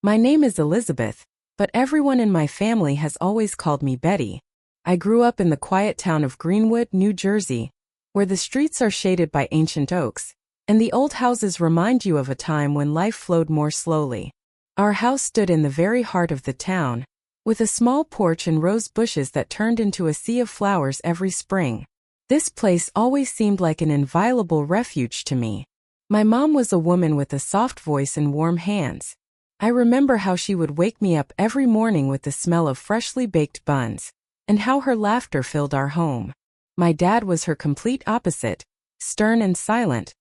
My name is Elizabeth, but everyone in my family has always called me Betty. I grew up in the quiet town of Greenwood, New Jersey, where the streets are shaded by ancient oaks, and the old houses remind you of a time when life flowed more slowly. Our house stood in the very heart of the town, with a small porch and rose bushes that turned into a sea of flowers every spring. This place always seemed like an inviolable refuge to me. My mom was a woman with a soft voice and warm hands. I remember how she would wake me up every morning with the smell of freshly baked buns, and how her laughter filled our home. My dad was her complete opposite, stern and silent,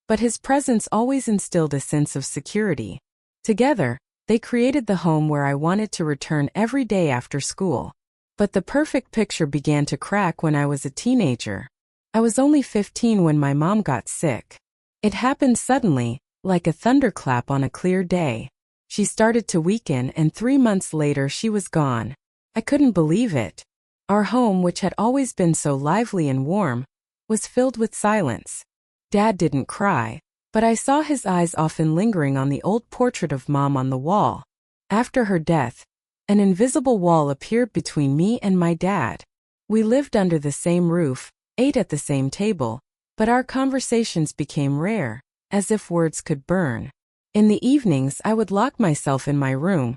but his presence always instilled a sense of security. Together, they created the home where I wanted to return every day after school. But the perfect picture began to crack when I was a teenager. I was only 15 when my mom got sick. It happened suddenly, like a thunderclap on a clear day. She started to weaken, and 3 months later she was gone. I couldn't believe it. Our home, which had always been so lively and warm, was filled with silence. Dad didn't cry, but I saw his eyes often lingering on the old portrait of Mom on the wall. After her death, an invisible wall appeared between me and my dad. We lived under the same roof, ate at the same table, but our conversations became rare, as if words could burn. In the evenings I would lock myself in my room,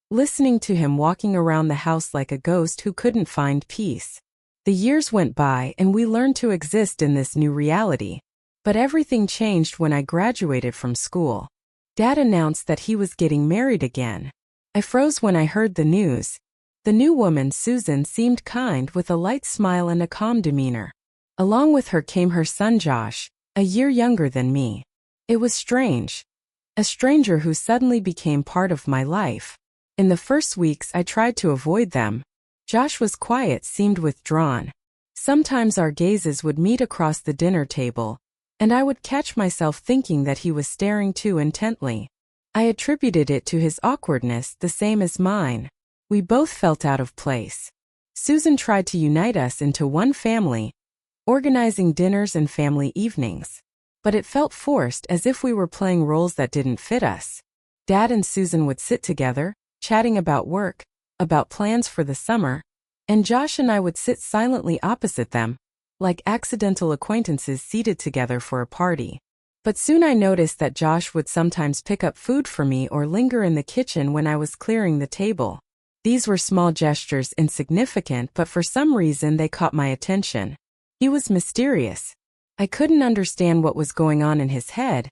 listening to him walking around the house like a ghost who couldn't find peace. The years went by and we learned to exist in this new reality. But everything changed when I graduated from school. Dad announced that he was getting married again. I froze when I heard the news. The new woman, Susan, seemed kind, with a light smile and a calm demeanor. Along with her came her son Josh, a year younger than me. It was strange. A stranger who suddenly became part of my life. In the first weeks I tried to avoid them. Josh was quiet, seemed withdrawn. Sometimes our gazes would meet across the dinner table, and I would catch myself thinking that he was staring too intently. I attributed it to his awkwardness, the same as mine. We both felt out of place. Susan tried to unite us into one family, organizing dinners and family evenings. But it felt forced, as if we were playing roles that didn't fit us. Dad and Susan would sit together, chatting about work, about plans for the summer, and Josh and I would sit silently opposite them, like accidental acquaintances seated together for a party. But soon I noticed that Josh would sometimes pick up food for me or linger in the kitchen when I was clearing the table. These were small gestures, insignificant, but for some reason they caught my attention. He was mysterious. I couldn't understand what was going on in his head,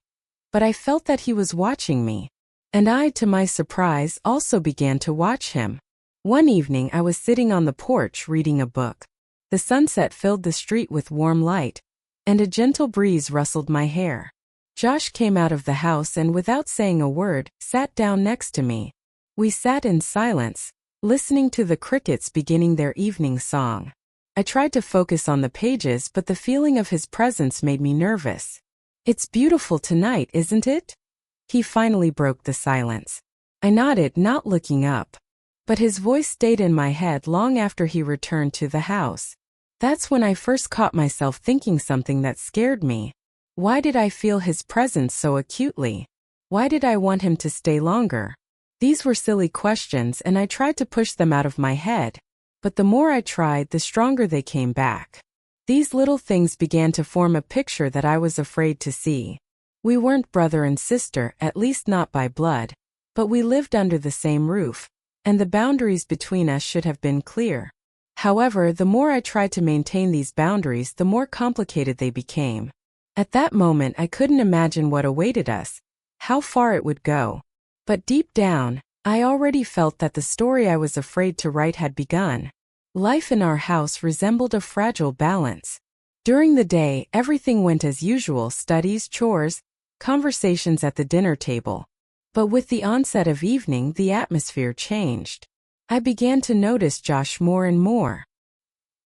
but I felt that he was watching me. And I, to my surprise, also began to watch him. One evening I was sitting on the porch reading a book. The sunset filled the street with warm light, and a gentle breeze rustled my hair. Josh came out of the house and, without saying a word, sat down next to me. We sat in silence, listening to the crickets beginning their evening song. I tried to focus on the pages, but the feeling of his presence made me nervous. "It's beautiful tonight, isn't it?" He finally broke the silence. I nodded, not looking up. But his voice stayed in my head long after he returned to the house. That's when I first caught myself thinking something that scared me. Why did I feel his presence so acutely? Why did I want him to stay longer? These were silly questions, and I tried to push them out of my head. But the more I tried, the stronger they came back. These little things began to form a picture that I was afraid to see. We weren't brother and sister, at least not by blood, but we lived under the same roof, and the boundaries between us should have been clear. However, the more I tried to maintain these boundaries, the more complicated they became. At that moment, I couldn't imagine what awaited us, how far it would go. But deep down, I already felt that the story I was afraid to write had begun. Life in our house resembled a fragile balance. During the day, everything went as usual: studies, chores, conversations at the dinner table. But with the onset of evening, the atmosphere changed. I began to notice Josh more and more.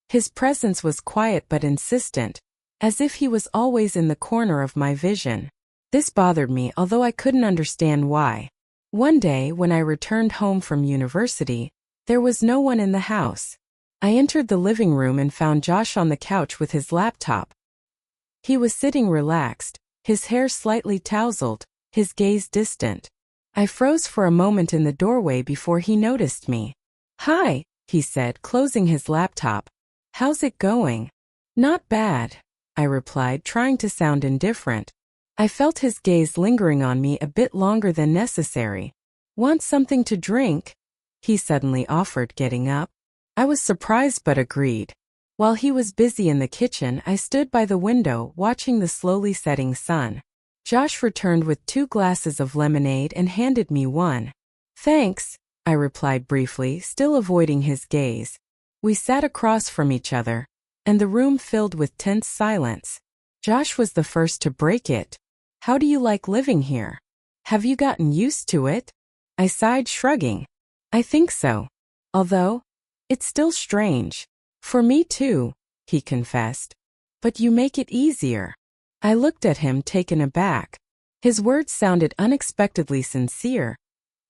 His presence was quiet but insistent, as if he was always in the corner of my vision. This bothered me, although I couldn't understand why. One day, when I returned home from university, there was no one in the house. I entered the living room and found Josh on the couch with his laptop. He was sitting relaxed, his hair slightly tousled, his gaze distant. I froze for a moment in the doorway before he noticed me. "Hi," he said, closing his laptop. "How's it going?" "Not bad," I replied, trying to sound indifferent. I felt his gaze lingering on me a bit longer than necessary. "Want something to drink?" he suddenly offered, getting up. I was surprised but agreed. While he was busy in the kitchen, I stood by the window, watching the slowly setting sun. Josh returned with 2 glasses of lemonade and handed me one. "Thanks," I replied briefly, still avoiding his gaze. We sat across from each other, and the room filled with tense silence. Josh was the first to break it. "How do you like living here? Have you gotten used to it?" I sighed, shrugging. "I think so. Although, it's still strange." "For me too," he confessed. "But you make it easier." I looked at him, taken aback. His words sounded unexpectedly sincere,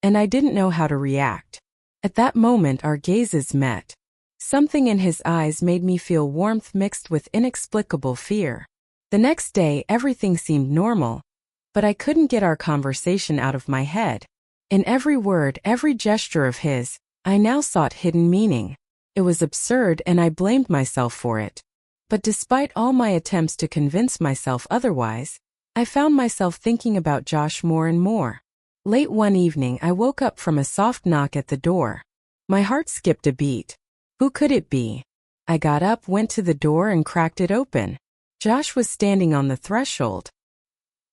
and I didn't know how to react. At that moment our gazes met. Something in his eyes made me feel warmth mixed with inexplicable fear. The next day everything seemed normal, but I couldn't get our conversation out of my head. In every word, every gesture of his, I now sought hidden meaning. It was absurd and I blamed myself for it. But despite all my attempts to convince myself otherwise, I found myself thinking about Josh more and more. Late one evening I woke up from a soft knock at the door. My heart skipped a beat. Who could it be? I got up, went to the door and cracked it open. Josh was standing on the threshold.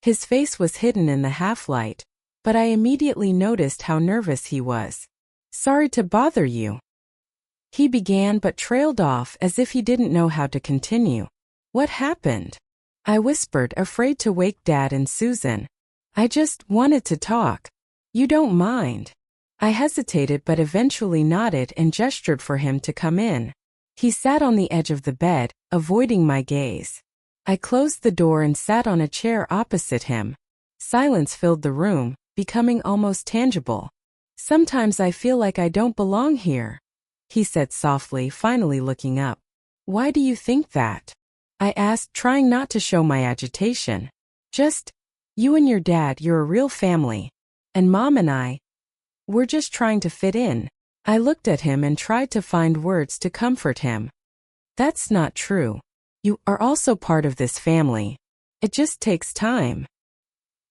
His face was hidden in the half-light, but I immediately noticed how nervous he was. "Sorry to bother you," he began, but trailed off as if he didn't know how to continue. "What happened?" I whispered, afraid to wake Dad and Susan. "I just wanted to talk. You don't mind?" I hesitated but eventually nodded and gestured for him to come in. He sat on the edge of the bed, avoiding my gaze. I closed the door and sat on a chair opposite him. Silence filled the room, becoming almost tangible. "Sometimes I feel like I don't belong here," he said softly, finally looking up. "Why do you think that?" I asked, trying not to show my agitation. "Just, you and your dad, you're a real family. And Mom and we're just trying to fit in." I looked at him and tried to find words to comfort him. "That's not true. You are also part of this family. It just takes time."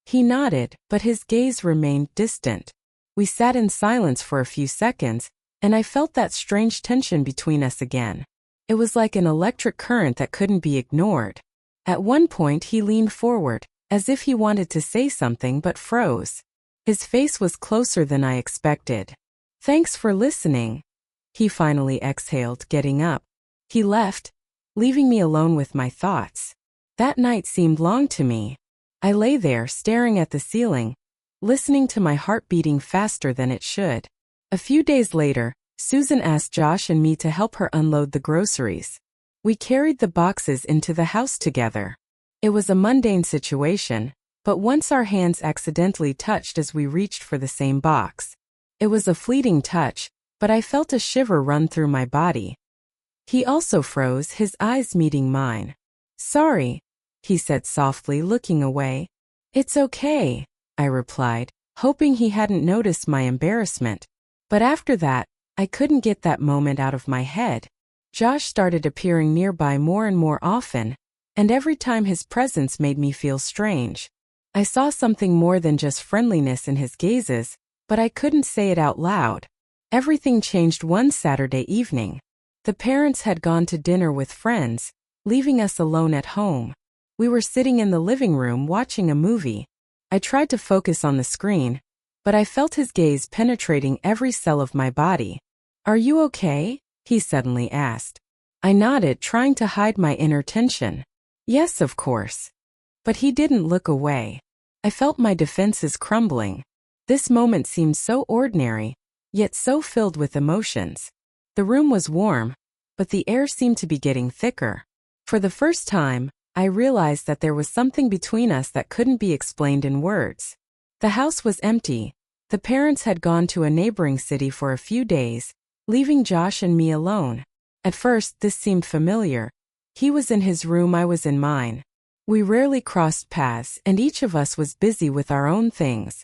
He nodded, but his gaze remained distant. We sat in silence for a few seconds, and I felt that strange tension between us again. It was like an electric current that couldn't be ignored. At one point he leaned forward, as if he wanted to say something but froze. His face was closer than I expected. "Thanks for listening," he finally exhaled, getting up. He left, leaving me alone with my thoughts. That night seemed long to me. I lay there, staring at the ceiling, listening to my heart beating faster than it should. A few days later, Susan asked Josh and me to help her unload the groceries. We carried the boxes into the house together. It was a mundane situation, but once our hands accidentally touched as we reached for the same box. It was a fleeting touch, but I felt a shiver run through my body. He also froze, his eyes meeting mine. "Sorry," he said softly, looking away. "It's okay," I replied, hoping he hadn't noticed my embarrassment. But after that, I couldn't get that moment out of my head. Josh started appearing nearby more and more often, and every time his presence made me feel strange. I saw something more than just friendliness in his gazes, but I couldn't say it out loud. Everything changed one Saturday evening. The parents had gone to dinner with friends, leaving us alone at home. We were sitting in the living room watching a movie. I tried to focus on the screen, but I felt his gaze penetrating every cell of my body. "Are you okay?" he suddenly asked. I nodded, trying to hide my inner tension. "Yes, of course." But he didn't look away. I felt my defenses crumbling. This moment seemed so ordinary, yet so filled with emotions. The room was warm, but the air seemed to be getting thicker. For the first time, I realized that there was something between us that couldn't be explained in words. The house was empty. The parents had gone to a neighboring city for a few days, leaving Josh and me alone. At first, this seemed familiar. He was in his room, I was in mine. We rarely crossed paths, and each of us was busy with our own things.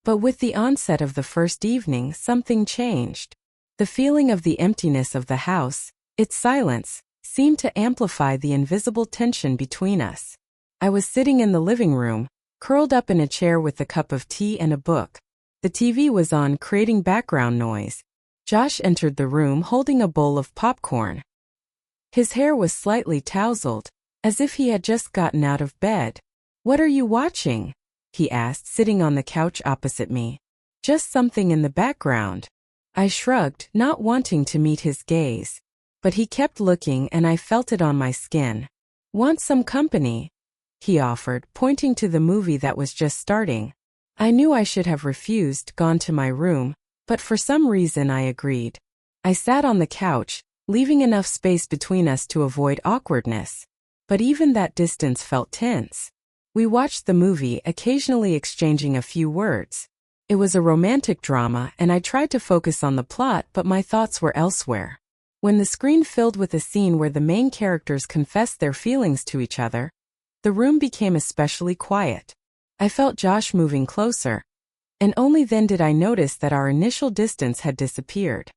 But with the onset of the first evening, something changed. The feeling of the emptiness of the house, its silence, seemed to amplify the invisible tension between us. I was sitting in the living room, curled up in a chair with a cup of tea and a book. The TV was on, creating background noise. Josh entered the room holding a bowl of popcorn. His hair was slightly tousled, as if he had just gotten out of bed. "What are you watching?" he asked, sitting on the couch opposite me. "Just something in the background." I shrugged, not wanting to meet his gaze. But he kept looking and I felt it on my skin. "Want some company?" he offered, pointing to the movie that was just starting. I knew I should have refused, gone to my room, but for some reason I agreed. I sat on the couch, leaving enough space between us to avoid awkwardness. But even that distance felt tense. We watched the movie, occasionally exchanging a few words. It was a romantic drama and I tried to focus on the plot, but my thoughts were elsewhere. When the screen filled with a scene where the main characters confessed their feelings to each other, the room became especially quiet. I felt Josh moving closer, and only then did I notice that our initial distance had disappeared.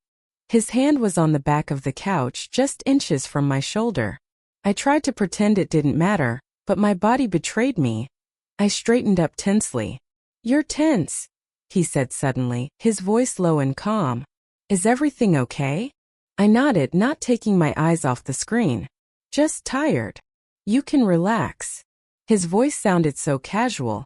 His hand was on the back of the couch, just inches from my shoulder. I tried to pretend it didn't matter, but my body betrayed me. I straightened up tensely. "You're tense," he said suddenly, his voice low and calm. "Is everything okay?" I nodded, not taking my eyes off the screen. "Just tired. You can relax." His voice sounded so casual,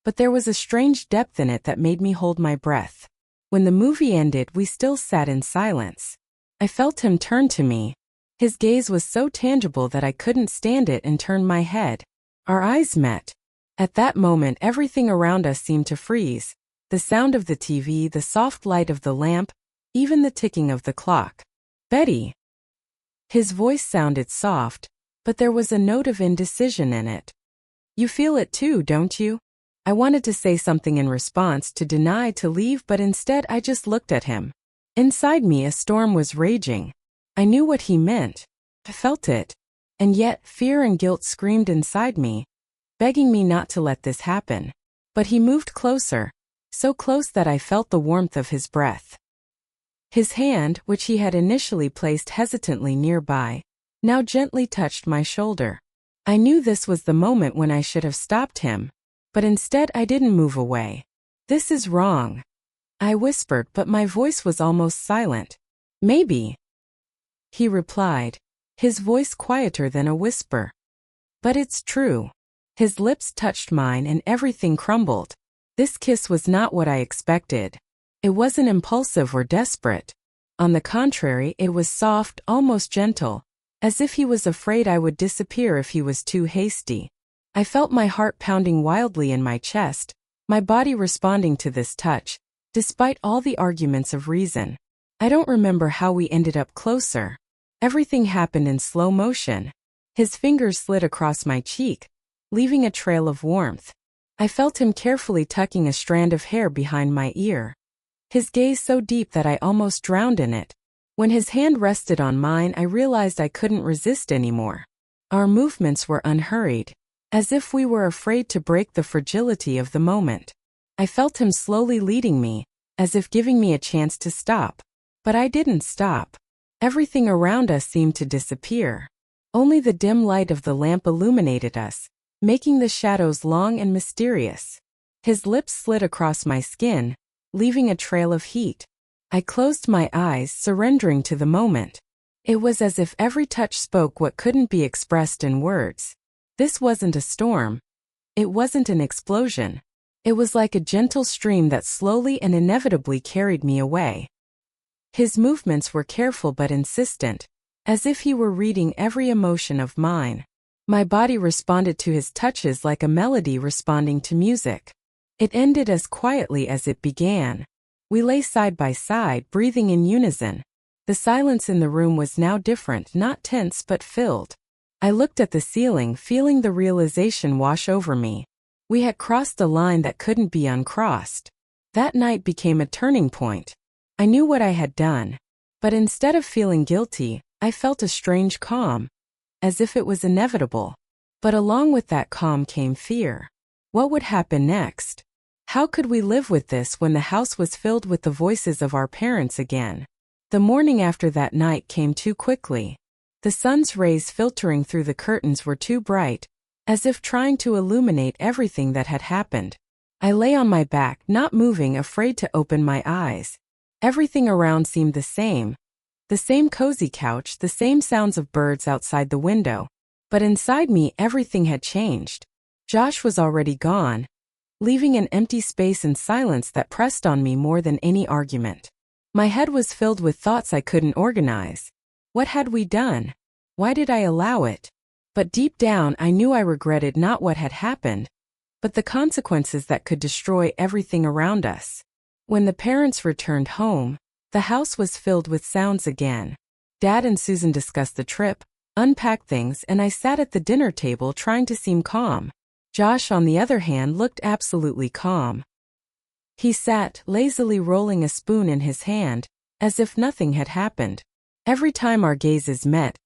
but there was a strange depth in it that made me hold my breath. When the movie ended, we still sat in silence. I felt him turn to me. His gaze was so tangible that I couldn't stand it and turned my head. Our eyes met. At that moment, everything around us seemed to freeze. The sound of the TV, the soft light of the lamp, even the ticking of the clock. "Betty." His voice sounded soft, but there was a note of indecision in it. "You feel it too, don't you?" I wanted to say something in response, to deny, to leave, but instead I just looked at him. Inside me, a storm was raging. I knew what he meant. I felt it. And yet, fear and guilt screamed inside me, begging me not to let this happen. But he moved closer, so close that I felt the warmth of his breath. His hand, which he had initially placed hesitantly nearby, now gently touched my shoulder. I knew this was the moment when I should have stopped him, but instead I didn't move away. "This is wrong," I whispered, but my voice was almost silent. "Maybe," he replied, his voice quieter than a whisper. "But it's true." His lips touched mine and everything crumbled. This kiss was not what I expected. It wasn't impulsive or desperate. On the contrary, it was soft, almost gentle, as if he was afraid I would disappear if he was too hasty. I felt my heart pounding wildly in my chest, my body responding to this touch, despite all the arguments of reason. I don't remember how we ended up closer. Everything happened in slow motion. His fingers slid across my cheek, leaving a trail of warmth. I felt him carefully tucking a strand of hair behind my ear. His gaze so deep that I almost drowned in it. When his hand rested on mine, I realized I couldn't resist anymore. Our movements were unhurried, as if we were afraid to break the fragility of the moment. I felt him slowly leading me, as if giving me a chance to stop. But I didn't stop. Everything around us seemed to disappear. Only the dim light of the lamp illuminated us, making the shadows long and mysterious. His lips slid across my skin, leaving a trail of heat. I closed my eyes, surrendering to the moment. It was as if every touch spoke what couldn't be expressed in words. This wasn't a storm. It wasn't an explosion. It was like a gentle stream that slowly and inevitably carried me away. His movements were careful but insistent, as if he were reading every emotion of mine. My body responded to his touches like a melody responding to music. It ended as quietly as it began. We lay side by side, breathing in unison. The silence in the room was now different, not tense but filled. I looked at the ceiling, feeling the realization wash over me. We had crossed a line that couldn't be uncrossed. That night became a turning point. I knew what I had done, but instead of feeling guilty, I felt a strange calm, as if it was inevitable. But along with that calm came fear. What would happen next? How could we live with this when the house was filled with the voices of our parents again? The morning after that night came too quickly. The sun's rays filtering through the curtains were too bright, as if trying to illuminate everything that had happened. I lay on my back, not moving, afraid to open my eyes. Everything around seemed the same. The same cozy couch, the same sounds of birds outside the window. But inside me, everything had changed. Josh was already gone, leaving an empty space and silence that pressed on me more than any argument. My head was filled with thoughts I couldn't organize. What had we done? Why did I allow it? But deep down, I knew I regretted not what had happened, but the consequences that could destroy everything around us. When the parents returned home, the house was filled with sounds again. Dad and Susan discussed the trip, unpacked things, and I sat at the dinner table trying to seem calm. Josh, on the other hand, looked absolutely calm. He sat, lazily rolling a spoon in his hand, as if nothing had happened. Every time our gazes met,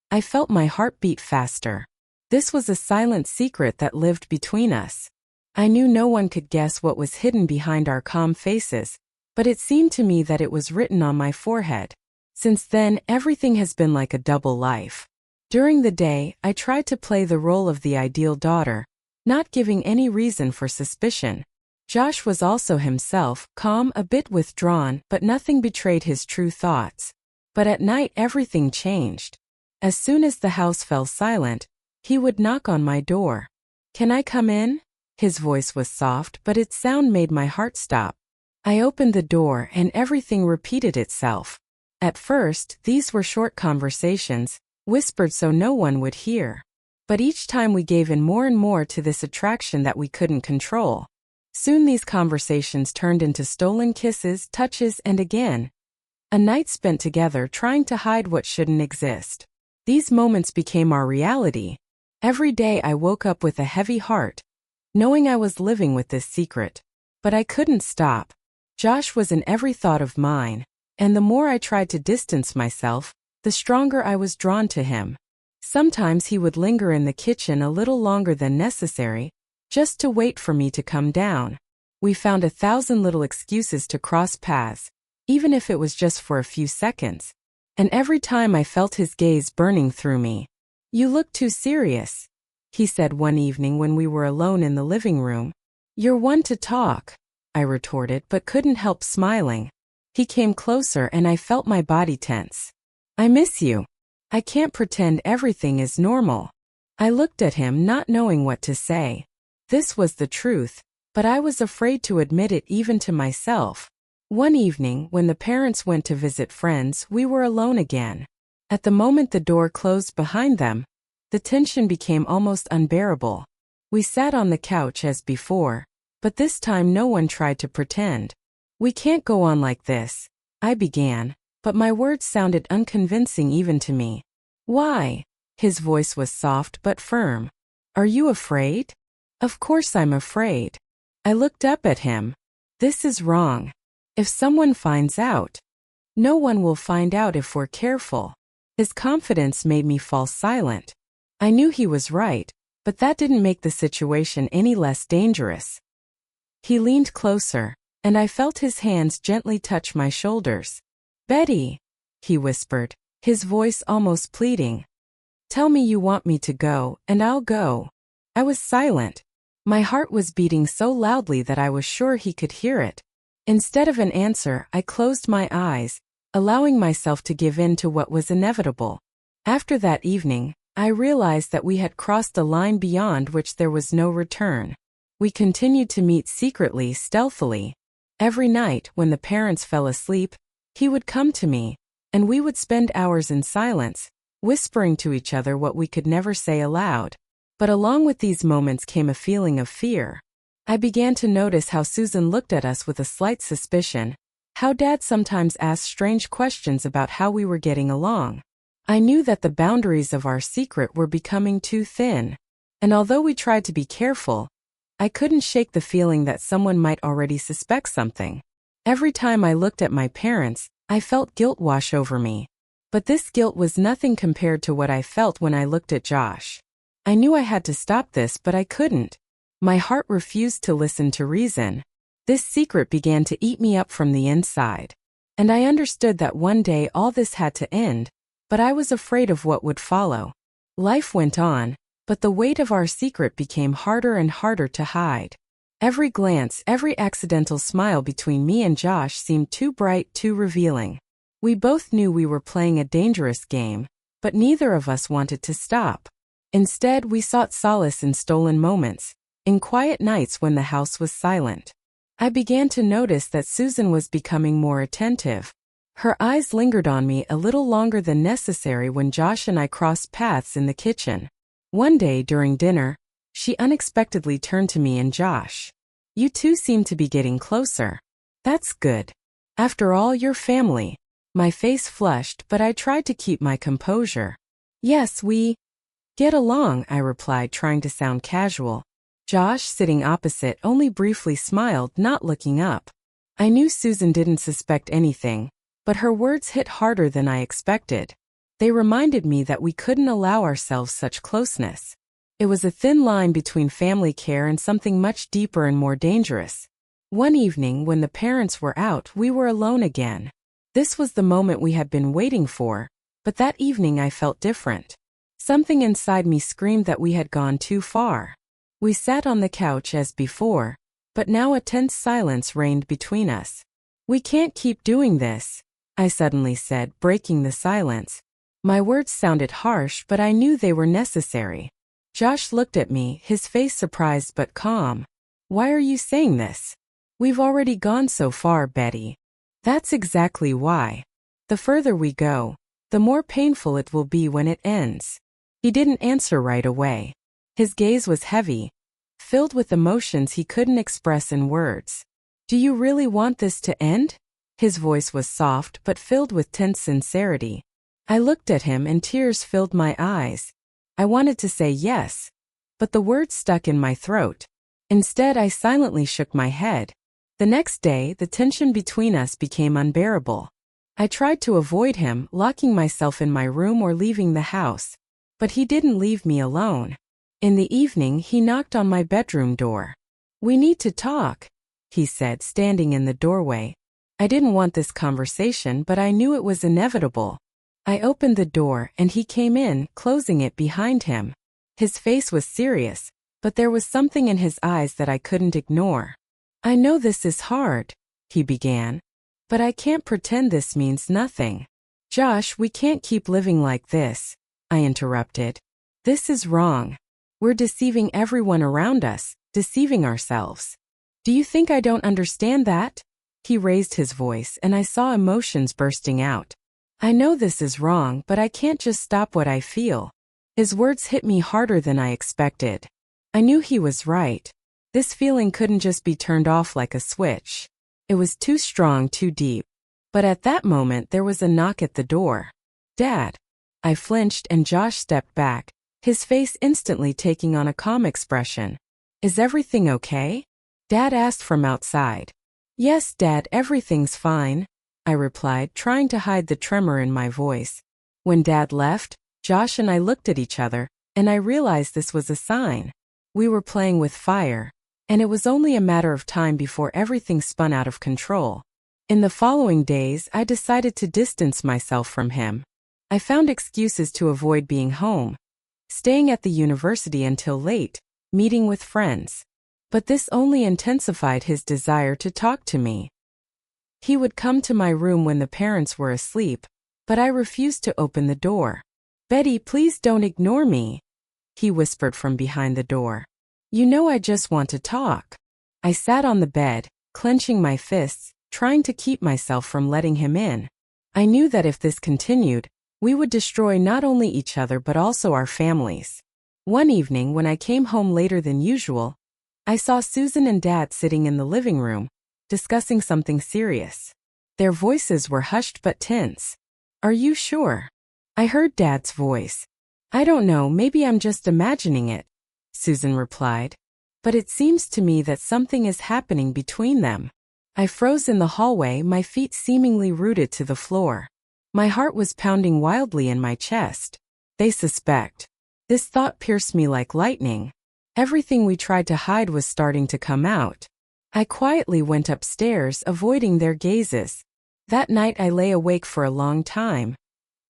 I felt my heart beat faster. This was a silent secret that lived between us. I knew no one could guess what was hidden behind our calm faces, but it seemed to me that it was written on my forehead. Since then, everything has been like a double life. During the day, I tried to play the role of the ideal daughter, not giving any reason for suspicion. Josh was also himself, calm, a bit withdrawn, but nothing betrayed his true thoughts. But at night everything changed. As soon as the house fell silent, he would knock on my door. "Can I come in?" His voice was soft, but its sound made my heart stop. I opened the door and everything repeated itself. At first, these were short conversations, whispered so no one would hear. But each time we gave in more and more to this attraction that we couldn't control. Soon these conversations turned into stolen kisses, touches, and again, a night spent together trying to hide what shouldn't exist. These moments became our reality. Every day I woke up with a heavy heart, knowing I was living with this secret. But I couldn't stop. Josh was in every thought of mine, and the more I tried to distance myself, the stronger I was drawn to him. Sometimes he would linger in the kitchen a little longer than necessary, just to wait for me to come down. We found 1,000 little excuses to cross paths, even if it was just for a few seconds. And every time I felt his gaze burning through me. "You look too serious," he said one evening when we were alone in the living room. "You're one to talk," I retorted, but couldn't help smiling. He came closer and I felt my body tense. "I miss you. I can't pretend everything is normal." I looked at him, not knowing what to say. This was the truth, but I was afraid to admit it even to myself. One evening, when the parents went to visit friends, we were alone again. At the moment the door closed behind them, the tension became almost unbearable. We sat on the couch as before, but this time no one tried to pretend. "We can't go on like this," I began, but my words sounded unconvincing even to me. "Why?" His voice was soft but firm. "Are you afraid?" "Of course I'm afraid." I looked up at him. "This is wrong. If someone finds out." "No one will find out if we're careful." His confidence made me fall silent. I knew he was right, but that didn't make the situation any less dangerous. He leaned closer, and I felt his hands gently touch my shoulders. "Betty," he whispered, his voice almost pleading. "Tell me you want me to go, and I'll go." I was silent. My heart was beating so loudly that I was sure he could hear it. Instead of an answer, I closed my eyes, allowing myself to give in to what was inevitable. After that evening, I realized that we had crossed a line beyond which there was no return. We continued to meet secretly, stealthily. Every night, when the parents fell asleep, he would come to me, and we would spend hours in silence, whispering to each other what we could never say aloud. But along with these moments came a feeling of fear. I began to notice how Susan looked at us with a slight suspicion, how Dad sometimes asked strange questions about how we were getting along. I knew that the boundaries of our secret were becoming too thin, and although we tried to be careful, I couldn't shake the feeling that someone might already suspect something. Every time I looked at my parents, I felt guilt wash over me. But this guilt was nothing compared to what I felt when I looked at Josh. I knew I had to stop this, but I couldn't. My heart refused to listen to reason. This secret began to eat me up from the inside. And I understood that one day all this had to end, but I was afraid of what would follow. Life went on, but the weight of our secret became harder and harder to hide. Every glance, every accidental smile between me and Josh seemed too bright, too revealing. We both knew we were playing a dangerous game, but neither of us wanted to stop. Instead, we sought solace in stolen moments, in quiet nights when the house was silent. I began to notice that Susan was becoming more attentive. Her eyes lingered on me a little longer than necessary when Josh and I crossed paths in the kitchen. One day during dinner, she unexpectedly turned to me and Josh. "You two seem to be getting closer. That's good. After all, you're family." My face flushed, but I tried to keep my composure. "Yes, we get along," I replied, trying to sound casual. Josh, sitting opposite, only briefly smiled, not looking up. I knew Susan didn't suspect anything, but her words hit harder than I expected. They reminded me that we couldn't allow ourselves such closeness. It was a thin line between family care and something much deeper and more dangerous. One evening, when the parents were out, we were alone again. This was the moment we had been waiting for, but that evening I felt different. Something inside me screamed that we had gone too far. We sat on the couch as before, but now a tense silence reigned between us. "We can't keep doing this," I suddenly said, breaking the silence. My words sounded harsh, but I knew they were necessary. Josh looked at me, his face surprised but calm. "Why are you saying this? We've already gone so far, Betty." "That's exactly why. The further we go, the more painful it will be when it ends." He didn't answer right away. His gaze was heavy, filled with emotions he couldn't express in words. "Do you really want this to end?" His voice was soft but filled with tense sincerity. I looked at him and tears filled my eyes. I wanted to say yes, but the words stuck in my throat. Instead, I silently shook my head. The next day, the tension between us became unbearable. I tried to avoid him, locking myself in my room or leaving the house. But he didn't leave me alone. In the evening, he knocked on my bedroom door. "We need to talk," he said, standing in the doorway. I didn't want this conversation, but I knew it was inevitable. I opened the door, and he came in, closing it behind him. His face was serious, but there was something in his eyes that I couldn't ignore. "I know this is hard," he began, "but I can't pretend this means nothing." "Josh, we can't keep living like this," I interrupted. "This is wrong. We're deceiving everyone around us, deceiving ourselves. Do you think I don't understand that?" He raised his voice, and I saw emotions bursting out. "I know this is wrong, but I can't just stop what I feel." His words hit me harder than I expected. I knew he was right. This feeling couldn't just be turned off like a switch. It was too strong, too deep. But at that moment, there was a knock at the door. "Dad." I flinched and Josh stepped back, his face instantly taking on a calm expression. "Is everything okay?" Dad asked from outside. "Yes, Dad, everything's fine," I replied, trying to hide the tremor in my voice. When Dad left, Josh and I looked at each other, and I realized this was a sign. We were playing with fire, and it was only a matter of time before everything spun out of control. In the following days, I decided to distance myself from him. I found excuses to avoid being home, staying at the university until late, meeting with friends. But this only intensified his desire to talk to me. He would come to my room when the parents were asleep, but I refused to open the door. "Betty, please don't ignore me," he whispered from behind the door. "You know I just want to talk." I sat on the bed, clenching my fists, trying to keep myself from letting him in. I knew that if this continued, we would destroy not only each other but also our families. One evening, when I came home later than usual, I saw Susan and Dad sitting in the living room, discussing something serious. Their voices were hushed but tense. "Are you sure?" I heard Dad's voice. "I don't know, maybe I'm just imagining it," Susan replied. "But it seems to me that something is happening between them." I froze in the hallway, my feet seemingly rooted to the floor. My heart was pounding wildly in my chest. "They suspect." This thought pierced me like lightning. Everything we tried to hide was starting to come out. I quietly went upstairs, avoiding their gazes. That night I lay awake for a long time,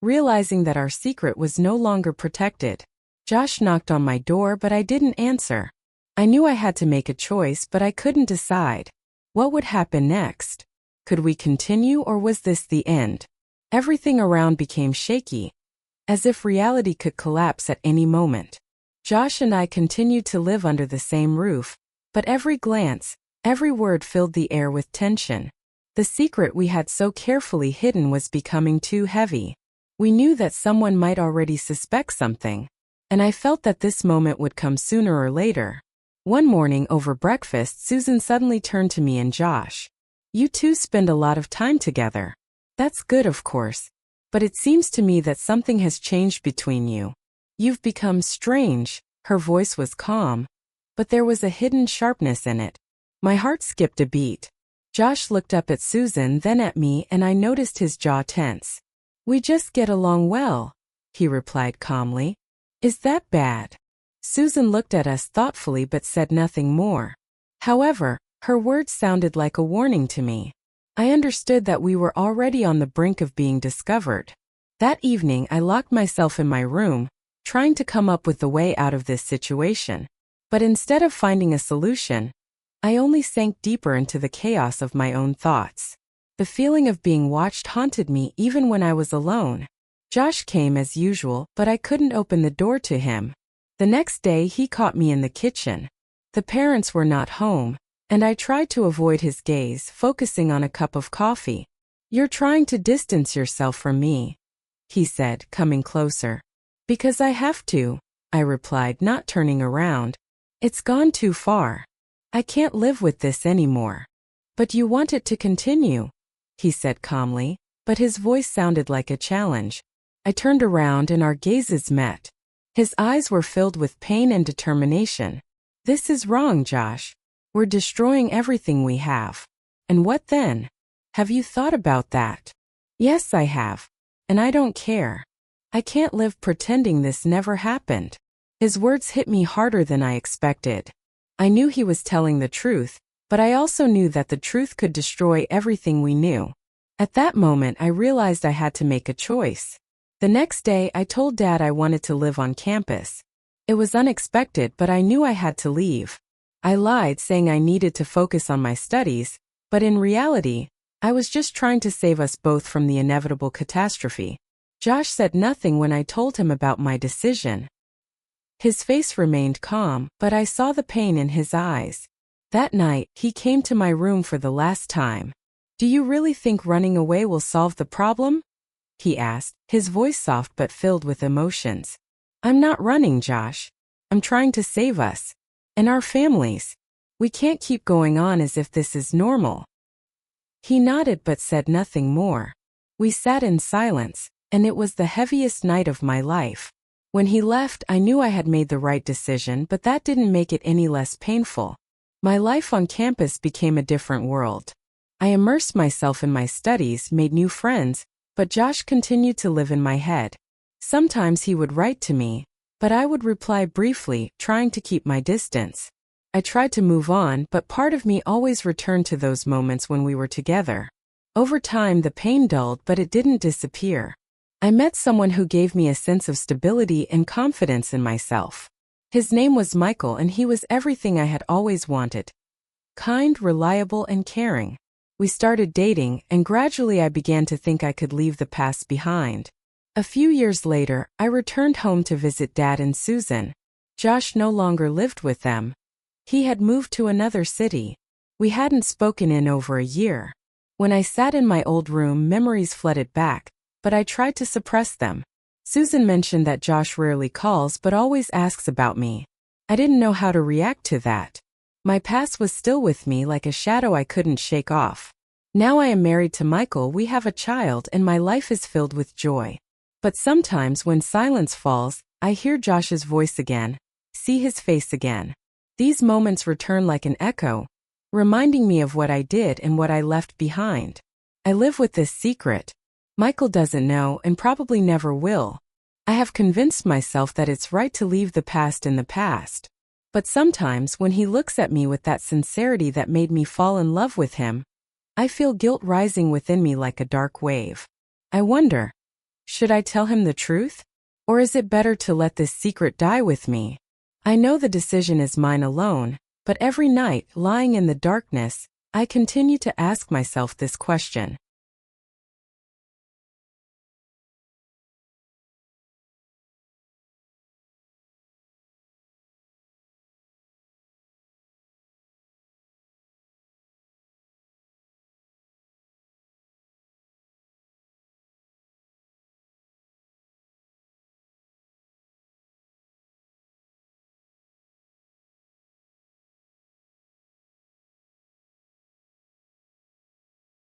realizing that our secret was no longer protected. Josh knocked on my door, but I didn't answer. I knew I had to make a choice, but I couldn't decide. What would happen next? Could we continue, or was this the end? Everything around became shaky, as if reality could collapse at any moment. Josh and I continued to live under the same roof, but every glance, every word filled the air with tension. The secret we had so carefully hidden was becoming too heavy. We knew that someone might already suspect something, and I felt that this moment would come sooner or later. One morning over breakfast, Susan suddenly turned to me and Josh. "You two spend a lot of time together. That's good, of course. But it seems to me that something has changed between you. You've become strange." Her voice was calm, but there was a hidden sharpness in it. My heart skipped a beat. Josh looked up at Susan, then at me, and I noticed his jaw tense. "We just get along well," he replied calmly. "Is that bad?" Susan looked at us thoughtfully but said nothing more. However, her words sounded like a warning to me. I understood that we were already on the brink of being discovered. That evening I locked myself in my room, trying to come up with a way out of this situation. But instead of finding a solution, I only sank deeper into the chaos of my own thoughts. The feeling of being watched haunted me even when I was alone. Josh came as usual, but I couldn't open the door to him. The next day he caught me in the kitchen. The parents were not home, and I tried to avoid his gaze, focusing on a cup of coffee. "You're trying to distance yourself from me," he said, coming closer. "Because I have to," I replied, not turning around. "It's gone too far. I can't live with this anymore." "But you want it to continue," he said calmly, but his voice sounded like a challenge. I turned around and our gazes met. His eyes were filled with pain and determination. "This is wrong, Josh. We're destroying everything we have." "And what then? Have you thought about that?" "Yes, I have. And I don't care. I can't live pretending this never happened." His words hit me harder than I expected. I knew he was telling the truth, but I also knew that the truth could destroy everything we knew. At that moment, I realized I had to make a choice. The next day, I told Dad I wanted to live on campus. It was unexpected, but I knew I had to leave. I lied, saying I needed to focus on my studies, but in reality, I was just trying to save us both from the inevitable catastrophe. Josh said nothing when I told him about my decision. His face remained calm, but I saw the pain in his eyes. That night, he came to my room for the last time. "Do you really think running away will solve the problem?" he asked, his voice soft but filled with emotions. "I'm not running, Josh. I'm trying to save us. And our families. We can't keep going on as if this is normal." He nodded but said nothing more. We sat in silence, and it was the heaviest night of my life. When he left, I knew I had made the right decision, but that didn't make it any less painful. My life on campus became a different world. I immersed myself in my studies, made new friends, but Josh continued to live in my head. Sometimes he would write to me, but I would reply briefly, trying to keep my distance. I tried to move on, but part of me always returned to those moments when we were together. Over time, the pain dulled, but it didn't disappear. I met someone who gave me a sense of stability and confidence in myself. His name was Michael, and he was everything I had always wanted. Kind, reliable, and caring. We started dating, and gradually I began to think I could leave the past behind. A few years later, I returned home to visit Dad and Susan. Josh no longer lived with them. He had moved to another city. We hadn't spoken in over a year. When I sat in my old room, memories flooded back, but I tried to suppress them. Susan mentioned that Josh rarely calls but always asks about me. I didn't know how to react to that. My past was still with me like a shadow I couldn't shake off. Now I am married to Michael, we have a child, and my life is filled with joy. But sometimes when silence falls, I hear Josh's voice again, see his face again. These moments return like an echo, reminding me of what I did and what I left behind. I live with this secret. Michael doesn't know and probably never will. I have convinced myself that it's right to leave the past in the past. But sometimes when he looks at me with that sincerity that made me fall in love with him, I feel guilt rising within me like a dark wave. I wonder, should I tell him the truth? Or is it better to let this secret die with me? I know the decision is mine alone, but every night, lying in the darkness, I continue to ask myself this question.